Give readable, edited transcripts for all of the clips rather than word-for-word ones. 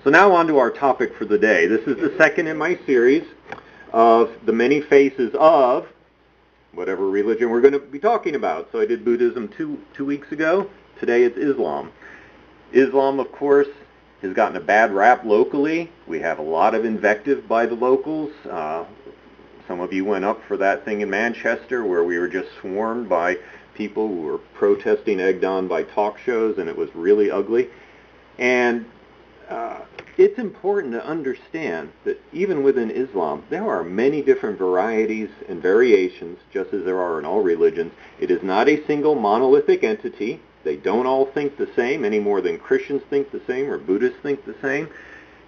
So now on to our topic for the day. This is the second in my series of the many faces of whatever religion we're going to be talking about. So I did Buddhism two weeks ago. Today it's Islam. Islam, of course, has gotten a bad rap locally. We have a lot of invective by the locals. Some of you went up for that thing in Manchester where we were just swarmed by people who were protesting, egged on by talk shows, and it was really ugly. And it's important to understand that even within Islam, there are many different varieties and variations, just as there are in all religions. It is not a single monolithic entity. They don't all think the same any more than Christians think the same or Buddhists think the same.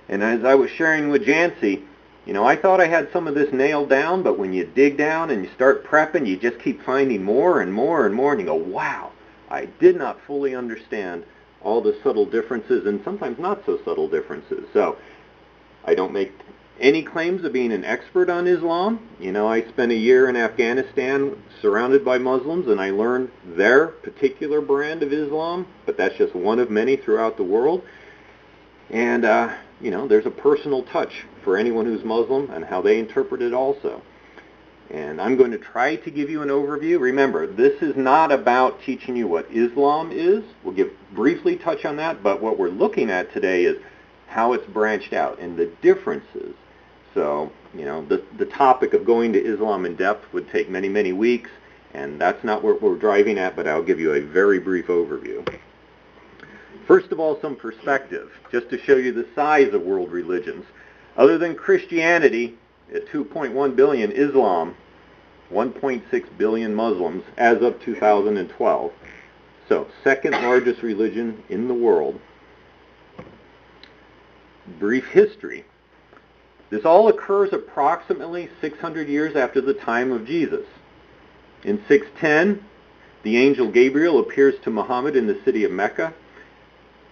And as I was sharing with Jancy, I thought I had some of this nailed down, but when you dig down and you start prepping, you just keep finding more and more and more, and you go, wow, I did not fully understand all the subtle differences and sometimes not so subtle differences. So I don't make any claims of being an expert on Islam. I spent a year in Afghanistan surrounded by Muslims, and I learned their particular brand of Islam, but that's just one of many throughout the world. And, there's a personal touch for anyone who's Muslim and how they interpret it also. And I'm going to try to give you an overview. Remember, this is not about teaching you what Islam is. We'll briefly touch on that, but what we're looking at today is how it's branched out and the differences. So, the topic of going to Islam in depth would take many, many weeks, and that's not what we're driving at, but I'll give you a very brief overview. First of all, some perspective, just to show you the size of world religions. Other than Christianity, at 2.1 billion, Islam, 1.6 billion Muslims as of 2012. So, second largest religion in the world. Brief history. This all occurs approximately 600 years after the time of Jesus. In 610, the angel Gabriel appears to Muhammad in the city of Mecca.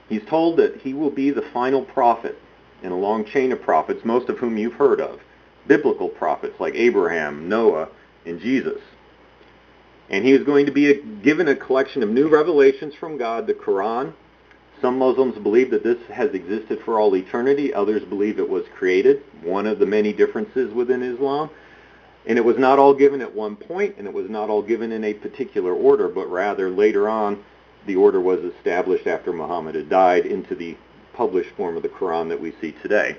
He's told that he will be the final prophet in a long chain of prophets, most of whom you've heard of. Biblical prophets like Abraham, Noah, and Jesus. And he is going to be given a collection of new revelations from God, the Quran. Some Muslims believe that this has existed for all eternity. Others believe it was created, one of the many differences within Islam. And it was not all given at one point, and it was not all given in a particular order, but rather later on, the order was established after Muhammad had died into the published form of the Quran that we see today.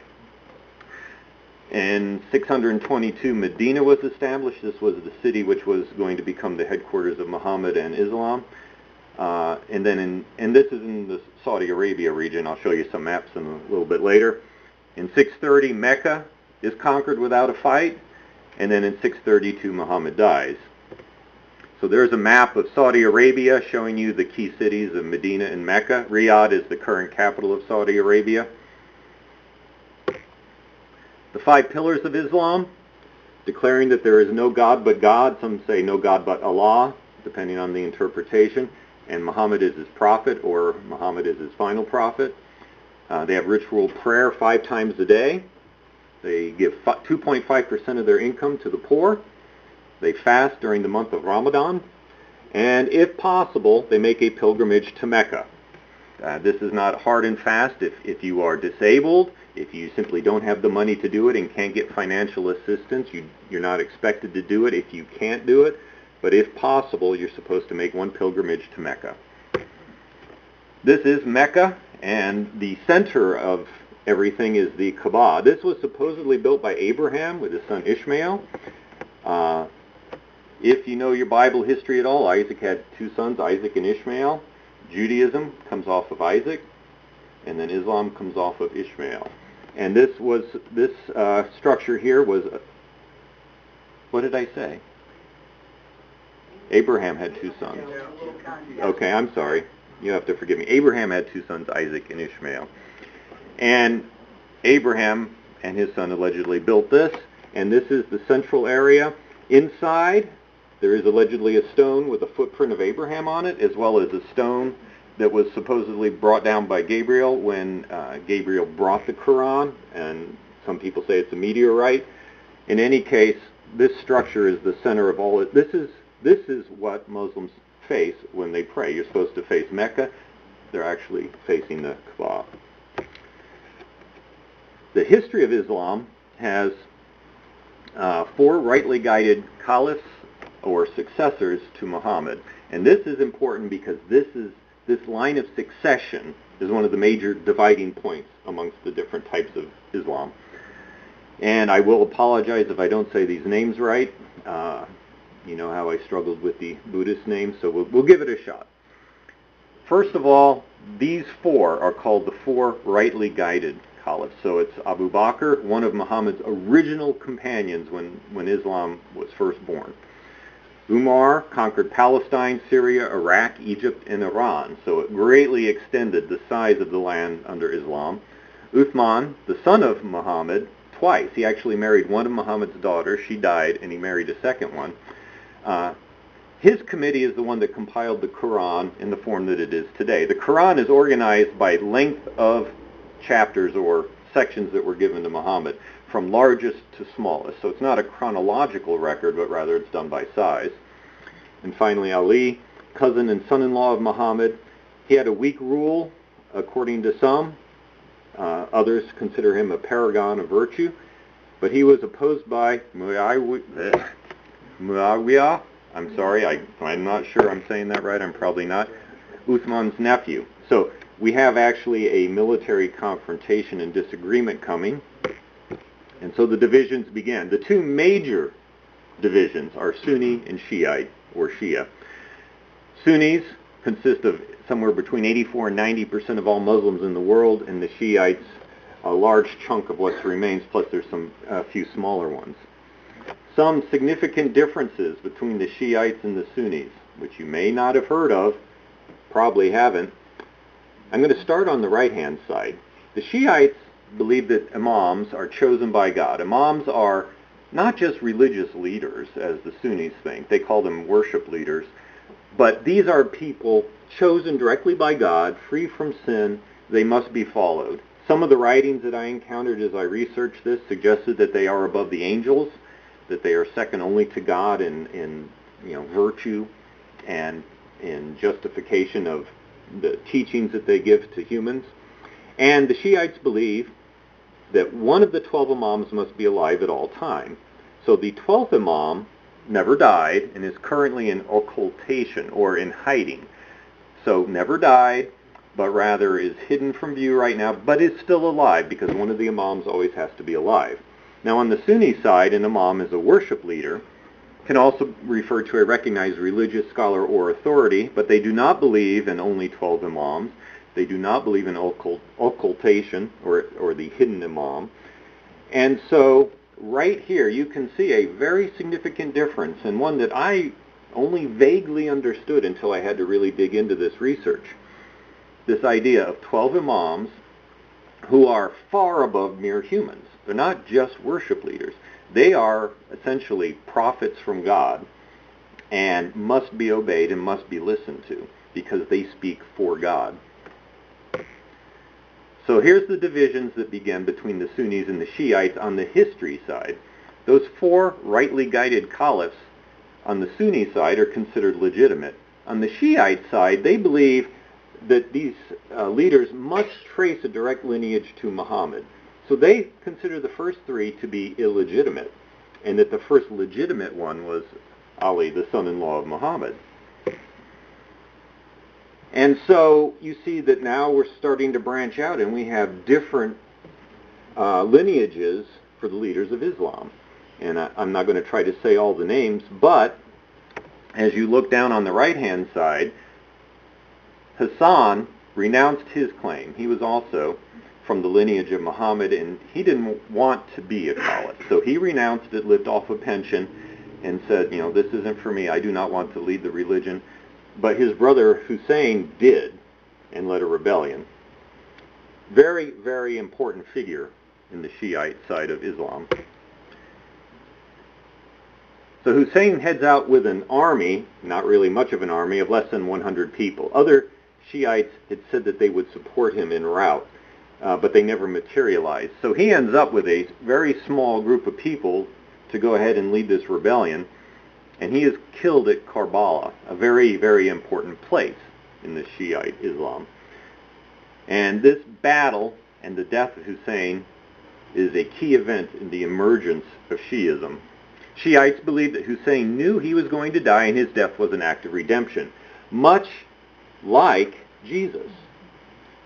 In 622, Medina was established. This was the city which was going to become the headquarters of Muhammad and Islam. And this is in the Saudi Arabia region. I'll show you some maps in a little bit later. In 630, Mecca is conquered without a fight. And then in 632, Muhammad dies. So there's a map of Saudi Arabia showing you the key cities of Medina and Mecca. Riyadh is the current capital of Saudi Arabia. The 5 pillars of Islam, declaring that there is no God but God. Some say no God but Allah, depending on the interpretation. And Muhammad is his prophet, or Muhammad is his final prophet. They have ritual prayer 5 times a day. They give 2.5% of their income to the poor. They fast during the month of Ramadan. And if possible, they make a pilgrimage to Mecca. This is not hard and fast. If you are disabled, if you simply don't have the money to do it and can't get financial assistance, you're not expected to do it if you can't do it. But if possible, you're supposed to make one pilgrimage to Mecca. This is Mecca, and the center of everything is the Kaaba. This was supposedly built by Abraham with his son Ishmael. If you know your Bible history at all, Isaac had 2 sons, Isaac and Ishmael. Judaism comes off of Isaac, and then Islam comes off of Ishmael. And this structure here was, what did I say? Abraham had 2 sons. Okay, I'm sorry. You have to forgive me. Abraham had 2 sons, Isaac and Ishmael. And Abraham and his son allegedly built this, and this is the central area. Inside, there is allegedly a stone with a footprint of Abraham on it, as well as a stone that was supposedly brought down by Gabriel when Gabriel brought the Quran, and some people say it's a meteorite. In any case, this structure is the center of all. This is what Muslims face when they pray. You're supposed to face Mecca. They're actually facing the Kaaba. The history of Islam has 4 rightly guided caliphs or successors to Muhammad. And this is important because this line of succession is one of the major dividing points amongst the different types of Islam. And I will apologize if I don't say these names right. You know how I struggled with the Buddhist names, so we'll give it a shot. First of all, these 4 are called the 4 rightly guided caliphs. So it's Abu Bakr, one of Muhammad's original companions when Islam was first born. Umar conquered Palestine, Syria, Iraq, Egypt, and Iran, so it greatly extended the size of the land under Islam. Uthman, the son of Muhammad, twice. He actually married one of Muhammad's daughters. She died, and he married a second one. His committee is the one that compiled the Quran in the form that it is today. The Quran is organized by length of chapters or sections that were given to Muhammad, from largest to smallest. So it's not a chronological record, but rather it's done by size. And finally, Ali, cousin and son-in-law of Muhammad. He had a weak rule, according to some. Others consider him a paragon of virtue. But he was opposed by Muawiyah. I'm sorry, I'm not sure I'm saying that right. I'm probably not. Uthman's nephew. So we have actually a military confrontation and disagreement coming. And so the divisions began. The 2 major divisions are Sunni and Shiite, or Shia. Sunnis consist of somewhere between 84 and 90% of all Muslims in the world, and the Shiites, a large chunk of what remains, plus there's a few smaller ones. Some significant differences between the Shiites and the Sunnis, which you may not have heard of, probably haven't. I'm going to start on the right-hand side. The Shiites believe that imams are chosen by God. Imams are not just religious leaders, as the Sunnis think. They call them worship leaders. But these are people chosen directly by God, free from sin. They must be followed. Some of the writings that I encountered as I researched this suggested that they are above the angels, that they are second only to God in virtue and in justification of the teachings that they give to humans. And the Shiites believe that one of the 12 imams must be alive at all time. So the 12th imam never died and is currently in occultation, or in hiding. So never died, but rather is hidden from view right now, but is still alive, because one of the imams always has to be alive. Now on the Sunni side, an imam is a worship leader, can also refer to a recognized religious scholar or authority, but they do not believe in only 12 imams. They do not believe in occultation, or the hidden imam. And so right here you can see a very significant difference, and one that I only vaguely understood until I had to really dig into this research. This idea of 12 imams who are far above mere humans. They're not just worship leaders. They are essentially prophets from God and must be obeyed and must be listened to because they speak for God. So here's the divisions that began between the Sunnis and the Shiites on the history side. Those 4 rightly guided caliphs on the Sunni side are considered legitimate. On the Shiite side, they believe that these leaders must trace a direct lineage to Muhammad. So they consider the first 3 to be illegitimate, and that the first legitimate one was Ali, the son-in-law of Muhammad. And so you see that now we're starting to branch out, and we have different lineages for the leaders of Islam. And I'm not going to try to say all the names, but as you look down on the right-hand side, Hassan renounced his claim. He was also from the lineage of Muhammad, and he didn't want to be a caliph. So he renounced it, lived off a pension, and said, this isn't for me. I do not want to lead the religion. But his brother Hussein did, and led a rebellion. Very, very important figure in the Shiite side of Islam. So Hussein heads out with an army, not really much of an army, of less than 100 people. Other Shiites had said that they would support him en route, but they never materialized. So he ends up with a very small group of people to go ahead and lead this rebellion, and he is killed at Karbala, a very, very important place in the Shiite Islam. And this battle and the death of Hussein is a key event in the emergence of Shi'ism. Shiites believe that Hussein knew he was going to die and his death was an act of redemption, much like Jesus.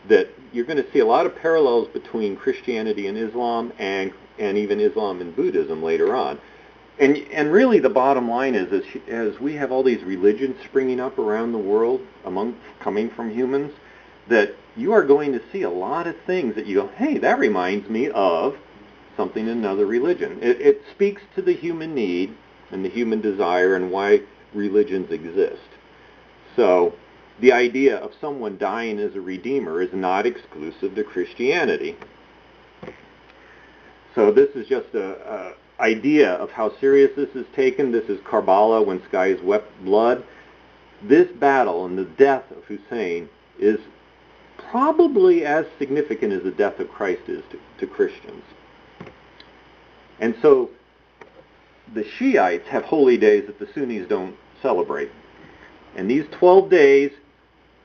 That you're going to see a lot of parallels between Christianity and Islam and even Islam and Buddhism later on. And really the bottom line is, as we have all these religions springing up around the world coming from humans, that you are going to see a lot of things that you go, hey, that reminds me of something in another religion. It speaks to the human need and the human desire and why religions exist. So the idea of someone dying as a redeemer is not exclusive to Christianity. So this is just a idea of how serious this is taken. This is Karbala, when skies wept blood. This battle and the death of Hussein is probably as significant as the death of Christ is to Christians. And so the Shiites have holy days that the Sunnis don't celebrate. And these 12 days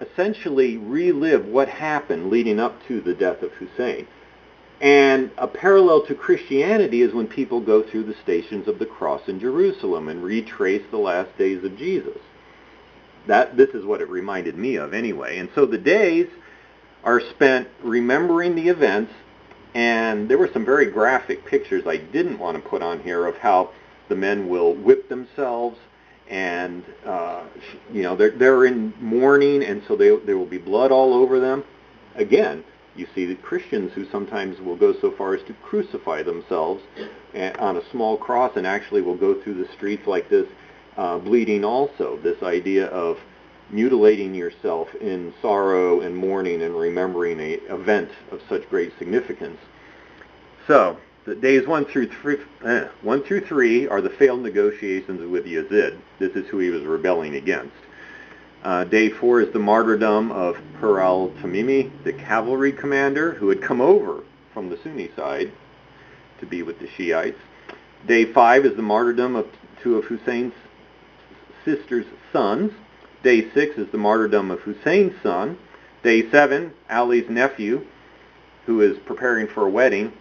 essentially relive what happened leading up to the death of Hussein. And a parallel to Christianity is when people go through the Stations of the Cross in Jerusalem and retrace the last days of Jesus. This is what it reminded me of anyway. And so the days are spent remembering the events, and there were some very graphic pictures I didn't want to put on here of how the men will whip themselves, and they're in mourning, and so there will be blood all over them. Again, you see the Christians who sometimes will go so far as to crucify themselves on a small cross and actually will go through the streets like this, bleeding also. This idea of mutilating yourself in sorrow and mourning and remembering an event of such great significance. So, the days 1 through 3 are the failed negotiations with Yazid. This is who he was rebelling against. Day 4 is the martyrdom of Hur al-Tamimi, the cavalry commander who had come over from the Sunni side to be with the Shiites. Day 5 is the martyrdom of 2 of Hussein's sister's sons. Day 6 is the martyrdom of Hussein's son. Day 7, Ali's nephew, who is preparing for a wedding,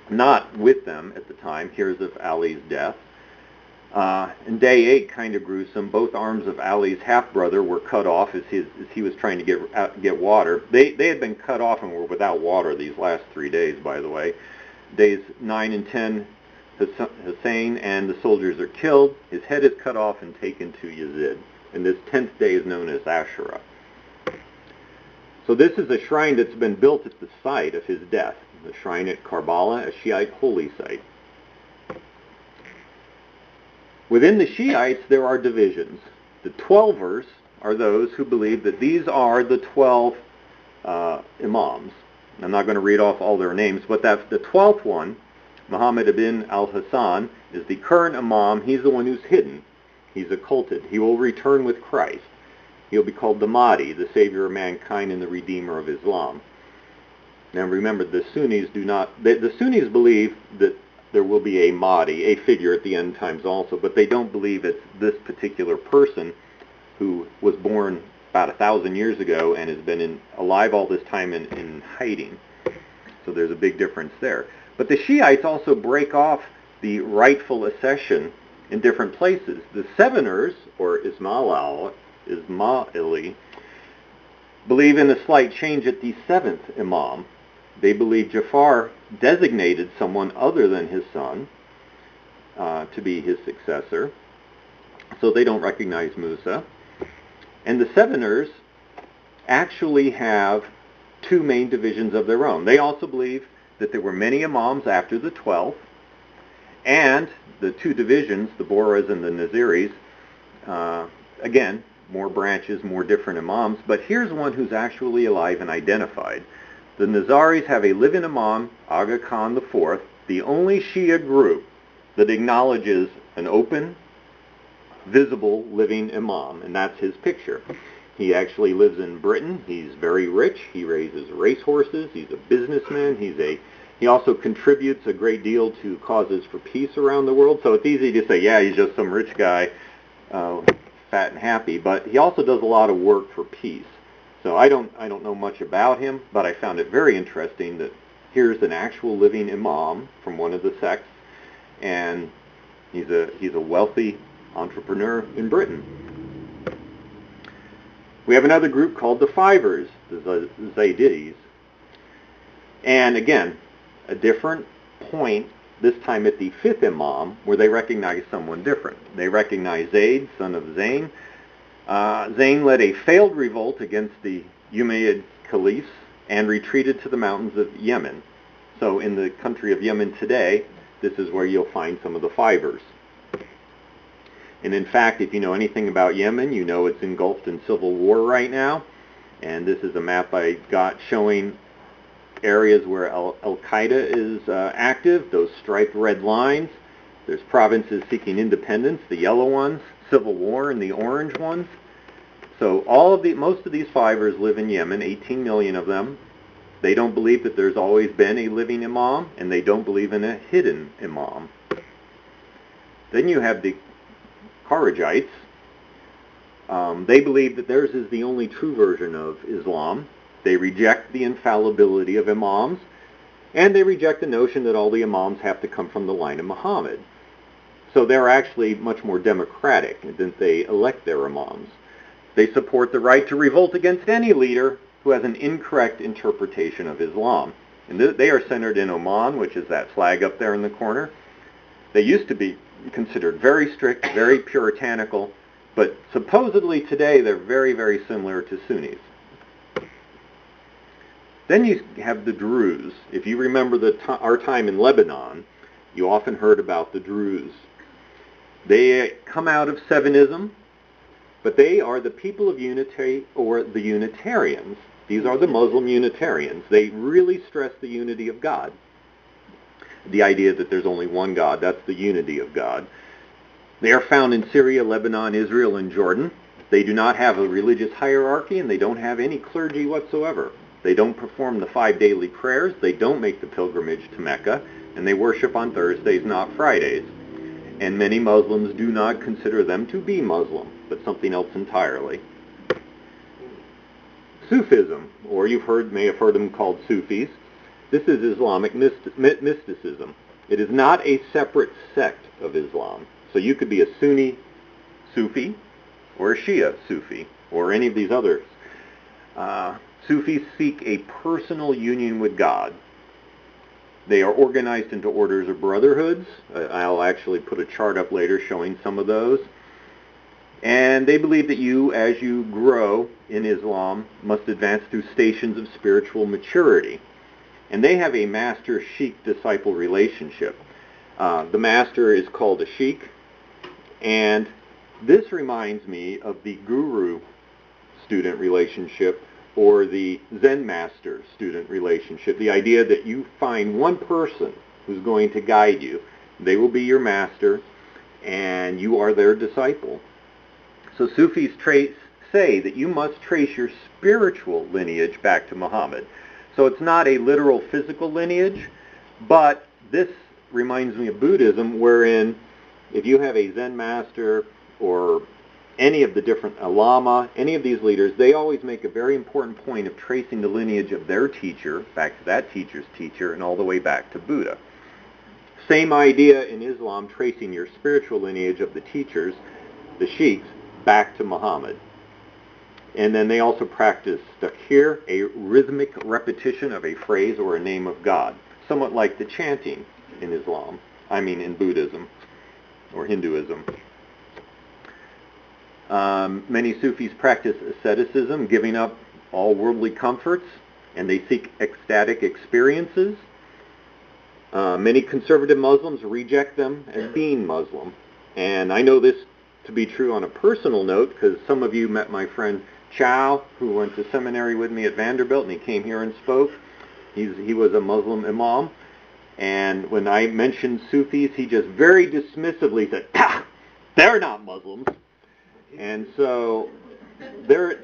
not with them at the time, hears of Ali's death. And day 8, kind of gruesome. Both arms of Ali's half-brother were cut off as he was trying to get water. They had been cut off and were without water these last 3 days, by the way. Days 9 and 10, Hussein and the soldiers are killed. His head is cut off and taken to Yazid. And this 10th day is known as Ashura. So this is a shrine that's been built at the site of his death. The shrine at Karbala, a Shiite holy site. Within the Shiites, there are divisions. The Twelvers are those who believe that these are the 12 imams. I'm not going to read off all their names, but that's the 12th one, Muhammad ibn al-Hassan, is the current imam. He's the one who's hidden. He's occulted. He will return with Christ. He'll be called the Mahdi, the savior of mankind and the redeemer of Islam. Now remember, the Sunnis the Sunnis believe that there will be a Mahdi, a figure at the end times also, but they don't believe it's this particular person who was born about 1,000 years ago and has been alive all this time in hiding. So there's a big difference there. But the Shiites also break off the rightful accession in different places. The Seveners, or Isma'ili, believe in a slight change at the 7th Imam. They believe Jafar designated someone other than his son to be his successor. So they don't recognize Musa. And the Seveners actually have 2 main divisions of their own. They also believe that there were many imams after the 12th, and the 2 divisions, the Bohras and the Naziris, again, more branches, more different imams, but here's one who's actually alive and identified. The Nazaris have a living imam, Aga Khan IV, the only Shia group that acknowledges an open, visible, living imam, and that's his picture. He actually lives in Britain. He's very rich. He raises racehorses. He's a businessman. He also contributes a great deal to causes for peace around the world. So it's easy to say, yeah, he's just some rich guy, fat and happy. But he also does a lot of work for peace. So I don't know much about him, but I found it very interesting that here's an actual living imam from one of the sects, and he's a wealthy entrepreneur in Britain. We have another group called the Fivers, the Zaydis. And again, a different point, this time at the fifth imam, where they recognize someone different. They recognize Zayd, son of Zayn. Zayn led a failed revolt against the Umayyad caliphs and retreated to the mountains of Yemen. So in the country of Yemen today, this is where you'll find some of the Fivers. And in fact, if you know anything about Yemen, you know it's engulfed in civil war right now. And this is a map I got showing areas where Al-Qaeda is active, those striped red lines. There's provinces seeking independence, the yellow ones, civil war in the orange ones. So most of these Fivers live in Yemen, 18 million of them. They don't believe that there's always been a living imam, and they don't believe in a hidden imam. Then you have the Kharijites. They believe that theirs is the only true version of Islam. They reject the infallibility of imams, and they reject the notion that all the imams have to come from the line of Muhammad. So they're actually much more democratic than they elect their imams. They support the right to revolt against any leader who has an incorrect interpretation of Islam. And they are centered in Oman, which is that flag up there in the corner. They used to be considered very strict, very puritanical, but supposedly today they're very, very similar to Sunnis. Then you have the Druze. If you remember our time in Lebanon, you often heard about the Druze. They come out of Sevenism, but they are the people of unity, or the Unitarians. These are the Muslim Unitarians. They really stress the unity of God. The idea that there's only one God, that's the unity of God. They are found in Syria, Lebanon, Israel, and Jordan. They do not have a religious hierarchy, and they don't have any clergy whatsoever. They don't perform the 5 daily prayers. They don't make the pilgrimage to Mecca, and they worship on Thursdays, not Fridays. And many Muslims do not consider them to be Muslim, but something else entirely. Sufism, or may have heard them called Sufis. This is Islamic mysticism. It is not a separate sect of Islam. So you could be a Sunni Sufi, or a Shia Sufi, or any of these others. Sufis seek a personal union with God. They are organized into orders or brotherhoods. I'll actually put a chart up later showing some of those. And they believe that you, as you grow in Islam, must advance through stations of spiritual maturity. And they have a master-sheikh disciple relationship. The master is called a sheikh. And this reminds me of the guru-student relationship, or the Zen master-student relationship. The idea that you find one person who's going to guide you. They will be your master, and you are their disciple. So Sufis say that you must trace your spiritual lineage back to Muhammad. So it's not a literal physical lineage, but this reminds me of Buddhism, wherein if you have a Zen master or any of the different Lama, any of these leaders, they always make a very important point of tracing the lineage of their teacher back to that teacher's teacher and all the way back to Buddha. Same idea in Islam, tracing your spiritual lineage of the teachers, the sheikhs, back to Muhammad. And then they also practice takbir, a rhythmic repetition of a phrase or a name of God, somewhat like the chanting in in Buddhism or Hinduism. Many Sufis practice asceticism, giving up all worldly comforts, and they seek ecstatic experiences. Many conservative Muslims reject them as being Muslim. And I know this to be true on a personal note, because some of you met my friend Chow, who went to seminary with me at Vanderbilt, and he came here and spoke. He was a Muslim imam. And when I mentioned Sufis, he just very dismissively said, they're not Muslims. And so there's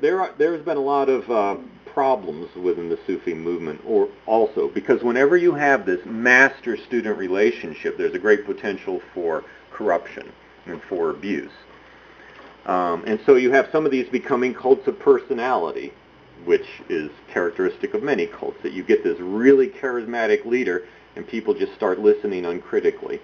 been a lot of problems within the Sufi movement also, because whenever you have this master-student relationship, there's a great potential for corruption and for abuse. And so you have some of these becoming cults of personality. which is characteristic of many cults, that you get this really charismatic leader and people just start listening uncritically.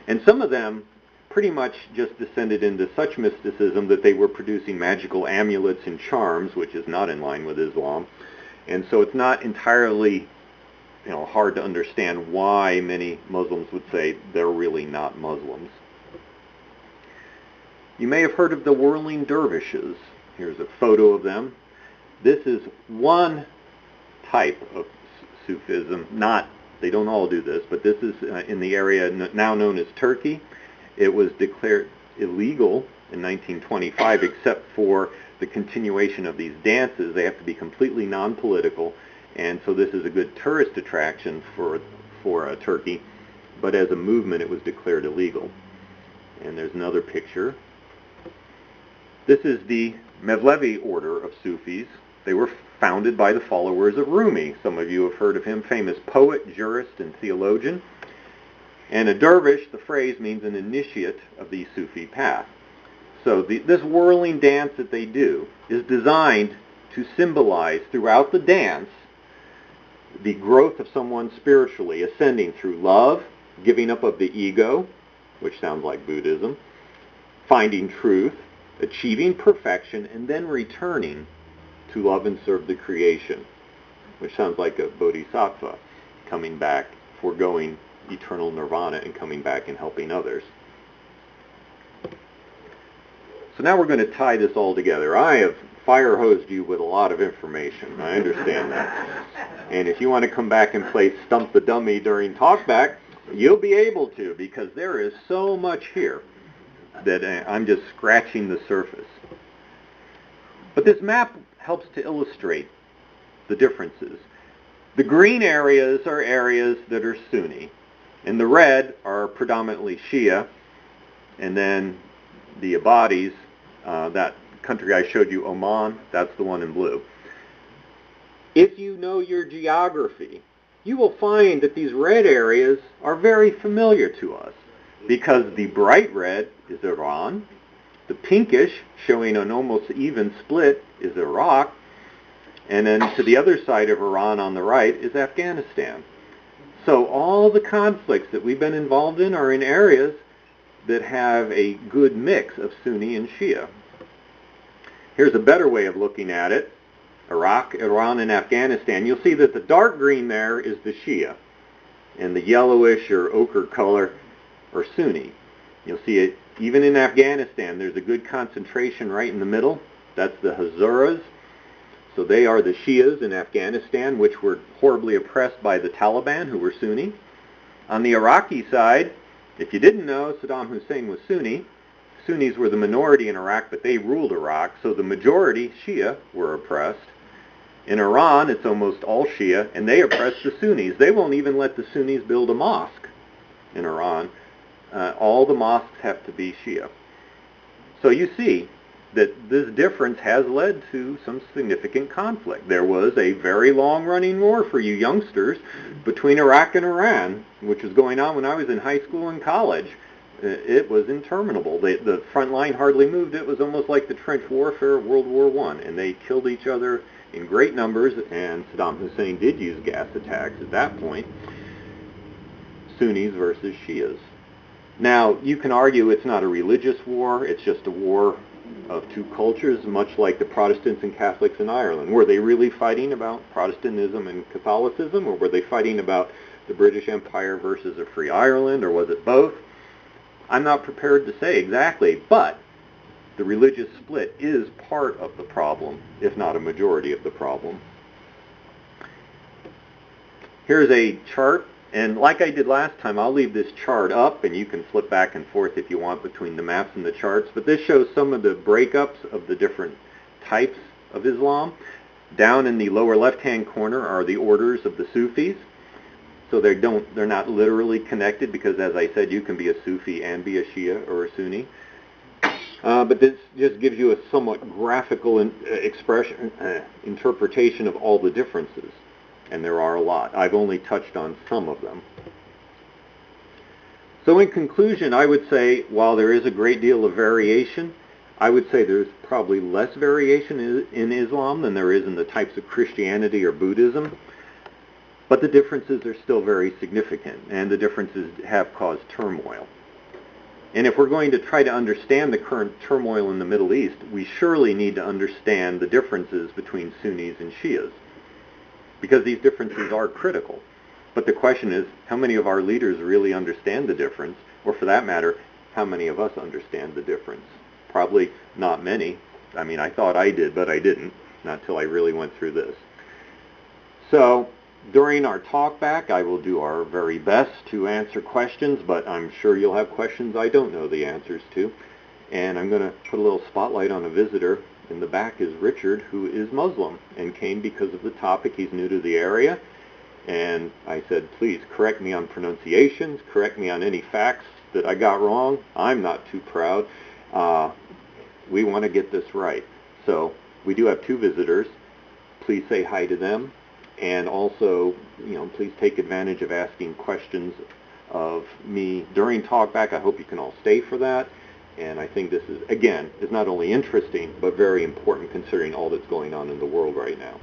And some of them pretty much just descended into such mysticism that they were producing magical amulets and charms, which is not in line with Islam. And so it's not entirely hard to understand why many Muslims would say they're really not Muslims. You may have heard of the Whirling Dervishes. Here's a photo of them. This is one type of Sufism. They don't all do this, but this is in the area now known as Turkey. It was declared illegal in 1925 except for the continuation of these dances. They have to be completely non-political, and so this is a good tourist attraction for Turkey, but as a movement it was declared illegal. And there's another picture. This is the Mevlevi order of Sufis. They were founded by the followers of Rumi. Some of you have heard of him, famous poet, jurist, and theologian. And a dervish, the phrase, means an initiate of the Sufi path. So this whirling dance that they do is designed to symbolize throughout the dance the growth of someone spiritually, ascending through love, giving up of the ego, which sounds like Buddhism, finding truth, achieving perfection, and then returning to love and serve the creation, which sounds like a bodhisattva, coming back, foregoing eternal nirvana and coming back and helping others. So now we're going to tie this all together. I have fire-hosed you with a lot of information. I understand that. And if you want to come back and play Stump the Dummy during talkback, you'll be able to, because there is so much here that I'm just scratching the surface. But this map helps to illustrate the differences. The green areas are areas that are Sunni, and the red are predominantly Shia, and then the Ibadis, that country I showed you, Oman, that's the one in blue. If you know your geography, you will find that these red areas are very familiar to us, because the bright red is Iran, the pinkish, showing an almost even split, is Iraq, and then to the other side of Iran on the right is Afghanistan. So all the conflicts that we've been involved in are in areas that have a good mix of Sunni and Shia. Here's a better way of looking at it. Iraq, Iran, and Afghanistan. You'll see that the dark green there is the Shia, and the yellowish or ochre color are Sunni. You'll see it even in Afghanistan. There's a good concentration right in the middle. That's the Hazaras. So they are the Shias in Afghanistan, which were horribly oppressed by the Taliban, who were Sunni. On the Iraqi side, if you didn't know, Saddam Hussein was Sunni. Sunnis were the minority in Iraq, but they ruled Iraq, so the majority, Shia, were oppressed. In Iran, it's almost all Shia, and they oppress the Sunnis. They won't even let the Sunnis build a mosque in Iran. All the mosques have to be Shia. So you see that this difference has led to some significant conflict. There was a very long-running war for you youngsters between Iraq and Iran, which was going on when I was in high school and college. It was interminable. The front line hardly moved. It was almost like the trench warfare of World War I, and they killed each other in great numbers, and Saddam Hussein did use gas attacks at that point. Sunnis versus Shias. Now, you can argue it's not a religious war, it's just a war of two cultures, much like the Protestants and Catholics in Ireland. Were they really fighting about Protestantism and Catholicism, or were they fighting about the British Empire versus a free Ireland, or was it both? I'm not prepared to say exactly, but the religious split is part of the problem, if not a majority of the problem. Here's a chart, and like I did last time, I'll leave this chart up, and you can flip back and forth if you want between the maps and the charts, but this shows some of the breakups of the different types of Islam. Down in the lower left-hand corner are the orders of the Sufis. So they're not literally connected, because as I said, you can be a Sufi and be a Shia or a Sunni. But this just gives you a somewhat graphical interpretation of all the differences. And there are a lot. I've only touched on some of them. So in conclusion, I would say, while there is a great deal of variation, I would say there's probably less variation in Islam than there is in the types of Christianity or Buddhism, but the differences are still very significant, and the differences have caused turmoil. And if we're going to try to understand the current turmoil in the Middle East, we surely need to understand the differences between Sunnis and Shias, because these differences are critical. But the question is, how many of our leaders really understand the difference, or for that matter, how many of us understand the difference? Probably not many. I mean, I thought I did, but I didn't, not until I really went through this. So, during our talk back, I will do our very best to answer questions, but I'm sure you'll have questions I don't know the answers to. And I'm going to put a little spotlight on a visitor. In the back is Richard, who is Muslim and came because of the topic. He's new to the area. And I said, please correct me on pronunciations, correct me on any facts that I got wrong. I'm not too proud. We want to get this right. So we do have two visitors. Please say hi to them. And also, please take advantage of asking questions of me during talkback. I hope you can all stay for that. And I think this is not only interesting, but very important considering all that's going on in the world right now.